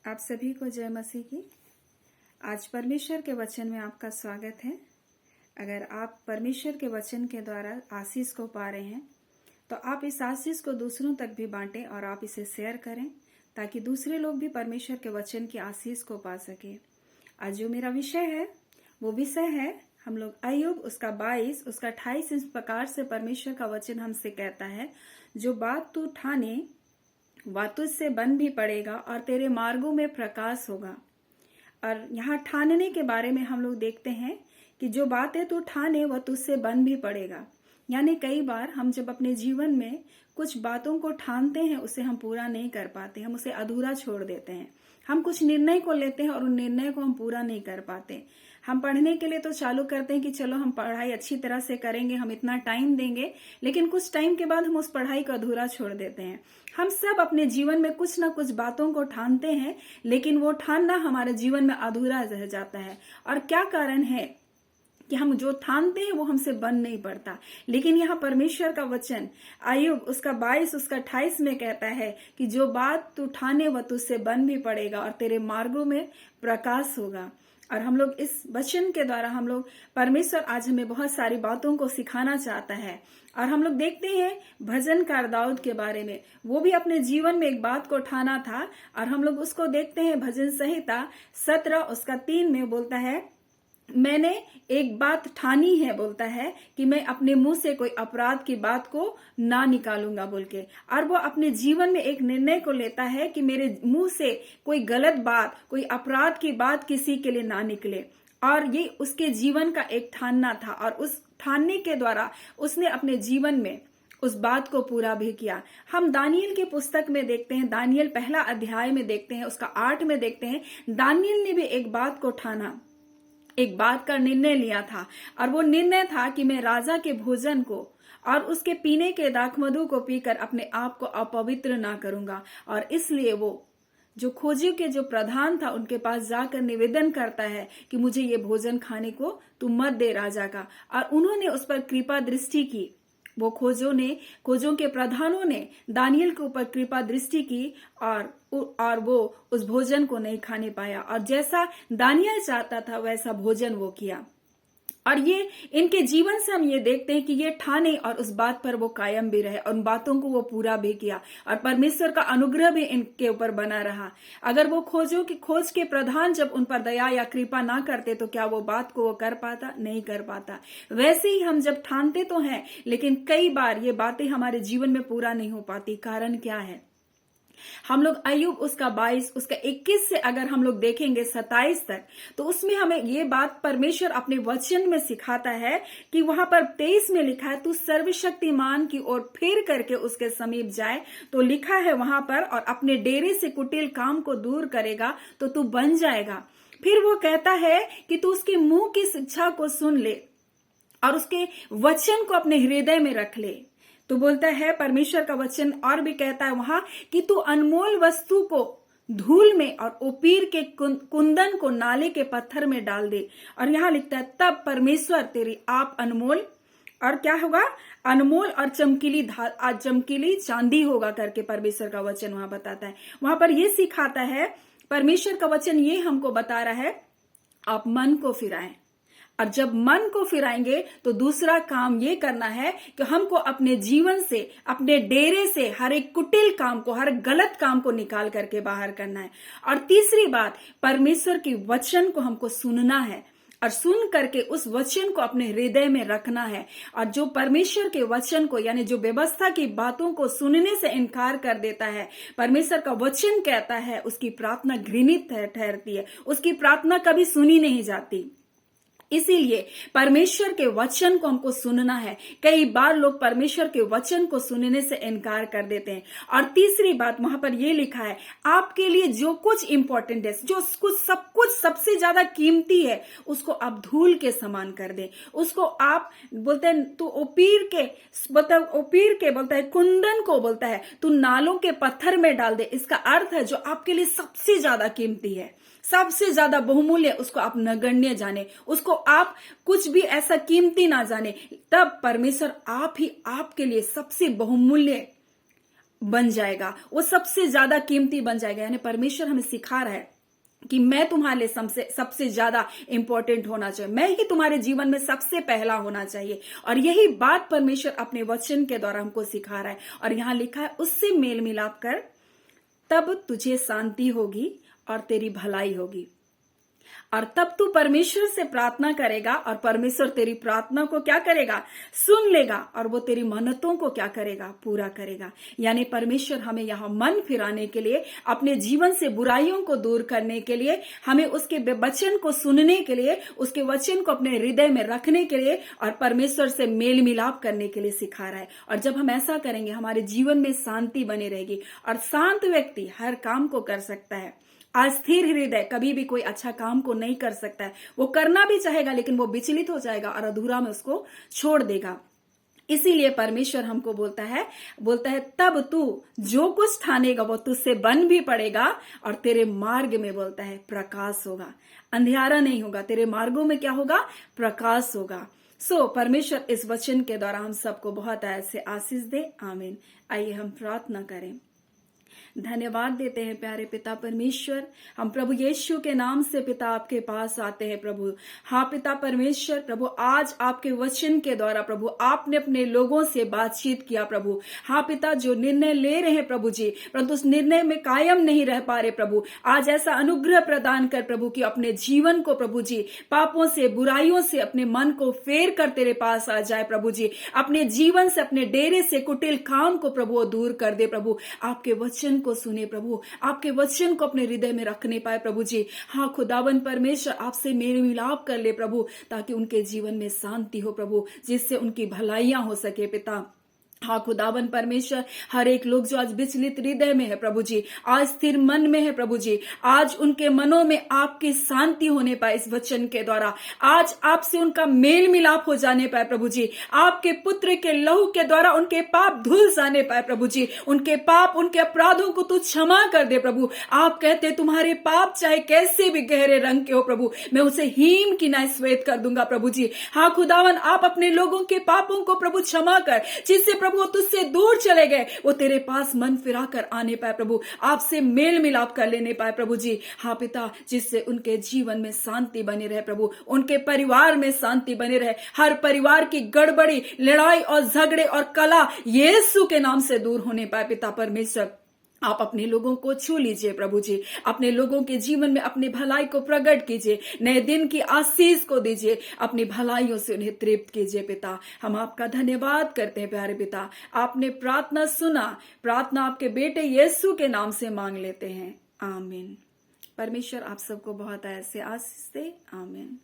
आप सभी को जय मसीह की। आज परमेश्वर के वचन में आपका स्वागत है। अगर आप परमेश्वर के वचन के द्वारा आशीष को पा रहे हैं तो आप इस आशीष को दूसरों तक भी बांटें और आप इसे शेयर करें ताकि दूसरे लोग भी परमेश्वर के वचन की आशीष को पा सके। आज जो मेरा विषय है वो विषय है हम लोग अय्यूब उसका 22 उसका 28 इस प्रकार से परमेश्वर का वचन हमसे कहता है, जो बात तू ठाने वह तुझसे बन भी पड़ेगा और तेरे मार्गों में प्रकाश होगा। और यहाँ ठानने के बारे में हम लोग देखते हैं कि जो बातें तू ठाने वह तुझसे बन भी पड़ेगा। यानी कई बार हम जब अपने जीवन में कुछ बातों को ठानते हैं उसे हम पूरा नहीं कर पाते, हम उसे अधूरा छोड़ देते हैं। हम कुछ निर्णय को लेते हैं और उन निर्णय को हम पूरा नहीं कर पाते। हम पढ़ने के लिए तो चालू करते हैं कि चलो हम पढ़ाई अच्छी तरह से करेंगे, हम इतना टाइम देंगे, लेकिन कुछ टाइम के बाद हम उस पढ़ाई को अधूरा छोड़ देते हैं। हम सब अपने जीवन में कुछ ना कुछ बातों को ठानते हैं, लेकिन वो ठानना हमारे जीवन में अधूरा रह जाता है। और क्या कारण है कि हम जो ठानते हैं वो हमसे बन नहीं पड़ता। लेकिन यहाँ परमेश्वर का वचन अय्यूब उसका 22 उसका 28 में कहता है कि जो बात तू ठाने वह तुझसे बन भी पड़ेगा और तेरे मार्गों में प्रकाश होगा। और हम लोग इस वचन के द्वारा हम लोग परमेश्वर आज हमें बहुत सारी बातों को सिखाना चाहता है। और हम लोग देखते हैं भजनकार दाऊद के बारे में, वो भी अपने जीवन में एक बात को ठाना था और हम लोग उसको देखते हैं भजन संहिता 17 उसका 3 में बोलता है, मैंने एक बात ठानी है, बोलता है कि मैं अपने मुंह से कोई अपराध की बात को ना निकालूंगा बोल के। और वो अपने जीवन में एक निर्णय को लेता है कि मेरे मुंह से कोई गलत बात, कोई अपराध की बात किसी के लिए ना निकले। और ये उसके जीवन का एक ठानना था और उस ठानने के द्वारा उसने अपने जीवन में उस बात को पूरा भी किया। हम दानियल की पुस्तक में देखते हैं, दानियल पहला अध्याय में देखते हैं, उसका 8 में देखते हैं, दानियल ने भी एक बात को ठाना, एक बात का निर्णय लिया था। और वो निर्णय था कि मैं राजा के भोजन को और उसके पीने के दाखमधु को पीकर अपने आप को अपवित्र ना करूंगा। और इसलिए वो जो खोजियों के जो प्रधान था उनके पास जाकर निवेदन करता है कि मुझे ये भोजन खाने को तू मत दे राजा का। और उन्होंने उस पर कृपा दृष्टि की, वो खोजों के प्रधानों ने दानियल के ऊपर कृपा दृष्टि की और वो उस भोजन को नहीं खाने पाया। और जैसा दानियल चाहता था वैसा भोजन वो किया। और ये इनके जीवन से हम ये देखते हैं कि ये ठाने और उस बात पर वो कायम भी रहे और उन बातों को वो पूरा भी किया और परमेश्वर का अनुग्रह भी इनके ऊपर बना रहा। अगर वो खोज के प्रधान जब उन पर दया या कृपा ना करते तो क्या वो बात को वो कर पाता? नहीं कर पाता। वैसे ही हम जब ठानते तो हैं, लेकिन कई बार ये बातें हमारे जीवन में पूरा नहीं हो पाती। कारण क्या है? हम लोग अय्यूब उसका 22 उसका 21 से अगर हम लोग देखेंगे 27 तक, तो उसमें हमें ये बात परमेश्वर अपने वचन में सिखाता है कि वहां पर 23 में लिखा है, तू सर्वशक्तिमान की ओर फिर करके उसके समीप जाए। तो लिखा है वहां पर, और अपने डेरे से कुटिल काम को दूर करेगा तो तू बन जाएगा। फिर वो कहता है कि तू उसके मुंह की शिक्षा को सुन ले और उसके वचन को अपने हृदय में रख ले। तो बोलता है परमेश्वर का वचन और भी कहता है वहां कि तू अनमोल वस्तु को धूल में और ओपीर के कुंदन को नाले के पत्थर में डाल दे। और यहाँ लिखता है, तब परमेश्वर तेरी आप अनमोल और क्या होगा? अनमोल और चमकीली चांदी होगा करके परमेश्वर का वचन वहां बताता है। वहां पर यह सिखाता है परमेश्वर का वचन, ये हमको बता रहा है आप मन को फिराएं। और जब मन को फिराएंगे तो दूसरा काम ये करना है कि हमको अपने जीवन से, अपने डेरे से हर एक कुटिल काम को, हर गलत काम को निकाल करके बाहर करना है। और तीसरी बात, परमेश्वर की वचन को हमको सुनना है और सुन करके उस वचन को अपने हृदय में रखना है। और जो परमेश्वर के वचन को यानी जो व्यवस्था की बातों को सुनने से इनकार कर देता है, परमेश्वर का वचन कहता है उसकी प्रार्थना घृणित ठहरती है, उसकी प्रार्थना कभी सुनी नहीं जाती। इसीलिए परमेश्वर के वचन को हमको सुनना है। कई बार लोग परमेश्वर के वचन को सुनने से इनकार कर देते हैं। और तीसरी बात वहां पर यह लिखा है, आपके लिए जो कुछ इंपॉर्टेंट है, जो सब कुछ सबसे ज्यादा कीमती है, उसको आप धूल के समान कर दे। उसको आप बोलते हैं तू ओपीर के बोलता है, कुंदन को बोलता है तू नालों के पत्थर में डाल दे। इसका अर्थ है जो आपके लिए सबसे ज्यादा कीमती है, सबसे ज्यादा बहुमूल्य, उसको आप नगण्य जाने, उसको आप कुछ भी ऐसा कीमती ना जाने। तब परमेश्वर आप ही आपके लिए सबसे बहुमूल्य बन जाएगा, वो सबसे ज्यादा कीमती बन जाएगा। यानी परमेश्वर हमें सिखा रहा है कि मैं तुम्हारे लिए सबसे ज्यादा इंपॉर्टेंट होना चाहिए, मैं ही तुम्हारे जीवन में सबसे पहला होना चाहिए। और यही बात परमेश्वर अपने वचन के द्वारा हमको सिखा रहा है। और यहां लिखा है, उससे मेल मिलाप कर, तब तुझे शांति होगी और तेरी भलाई होगी। और तब तू परमेश्वर से प्रार्थना करेगा और परमेश्वर तेरी प्रार्थना को क्या करेगा, सुन लेगा, और वो तेरी मन्नतों को क्या करेगा, पूरा करेगा। यानी परमेश्वर हमें यहाँ मन फिराने के लिए, अपने जीवन से बुराइयों को दूर करने के लिए, हमें उसके वचन को सुनने के लिए, उसके वचन को अपने हृदय में रखने के लिए और परमेश्वर से मेल मिलाप करने के लिए सिखा रहा है। और जब हम ऐसा करेंगे, हमारे जीवन में शांति बनी रहेगी। और शांत व्यक्ति हर काम को कर सकता है। अस्थिर हृदय कभी भी कोई अच्छा काम को नहीं कर सकता है। वो करना भी चाहेगा लेकिन वो विचलित हो जाएगा और अधूरा में उसको छोड़ देगा। इसीलिए परमेश्वर हमको बोलता है तब तू जो कुछ ठानेगा वो तुझसे बन भी पड़ेगा और तेरे मार्ग में बोलता है प्रकाश होगा, अंधियारा नहीं होगा, तेरे मार्गों में क्या होगा, प्रकाश होगा। परमेश्वर इस वचन के द्वारा हम सबको बहुत ऐसे आशीष दे। आमीन। आइए हम प्रार्थना करें। धन्यवाद देते हैं प्यारे पिता परमेश्वर, हम प्रभु यीशु के नाम से पिता आपके पास आते हैं प्रभु। हाँ पिता परमेश्वर, प्रभु आज आपके वचन के द्वारा प्रभु आपने अपने लोगों से बातचीत किया प्रभु। हाँ पिता, जो निर्णय ले रहे हैं प्रभु जी, परंतु उस निर्णय में कायम नहीं रह पा रहे प्रभु, आज ऐसा अनुग्रह प्रदान कर प्रभु कि अपने जीवन को प्रभु जी पापों से, बुराइयों से अपने मन को फेर कर तेरे पास आ जाए प्रभु जी। अपने जीवन से, अपने डेरे से कुटिल काम को प्रभु दूर कर दे प्रभु। आपके वचन को सुने प्रभु, आपके वचन को अपने हृदय में रखने पाए प्रभु जी। हाँ खुदावन परमेश्वर, आपसे मेल मिलाप कर ले प्रभु, ताकि उनके जीवन में शांति हो प्रभु, जिससे उनकी भलाइयां हो सके पिता। हाँ खुदावन परमेश्वर, हर एक लोग जो आज विचलित हृदय में है प्रभु जी, आज स्थिर मन में है प्रभु जी, आज उनके मनों में आपकी शांति होने पाए इस वचन के द्वारा। आज आपसे उनका मेल मिलाप हो जाने पाए प्रभु जी। आपके पुत्र के लहू के द्वारा उनके पाप धुल जाने पाए प्रभु जी। उनके पाप, उनके अपराधों को तू क्षमा कर दे प्रभु। आप कहते तुम्हारे पाप चाहे कैसे भी गहरे रंग के हो प्रभु, मैं उसे हीम की नाई श्वेत कर दूंगा प्रभु जी। हाँ खुदावन, आप अपने लोगों के पापों को प्रभु क्षमा कर, जिससे प्रभु वो तुझसे दूर चले गए, वो तेरे पास मन फिरा कर आने पाए प्रभु, आपसे मेल मिलाप कर लेने पाए प्रभु जी। हाँ पिता, जिससे उनके जीवन में शांति बनी रहे प्रभु, उनके परिवार में शांति बनी रहे। हर परिवार की गड़बड़ी, लड़ाई और झगड़े और कला यीशु के नाम से दूर होने पाए पिता परमेश्वर। आप अपने लोगों को छू लीजिए प्रभु जी, अपने लोगों के जीवन में अपनी भलाई को प्रकट कीजिए, नए दिन की आशीष को दीजिए, अपनी भलाइयों से उन्हें तृप्त कीजिए पिता। हम आपका धन्यवाद करते हैं प्यारे पिता, आपने प्रार्थना सुना, प्रार्थना आपके बेटे यीशु के नाम से मांग लेते हैं। आमीन। परमेश्वर आप सबको बहुत ऐसे आशीष दे। आमीन।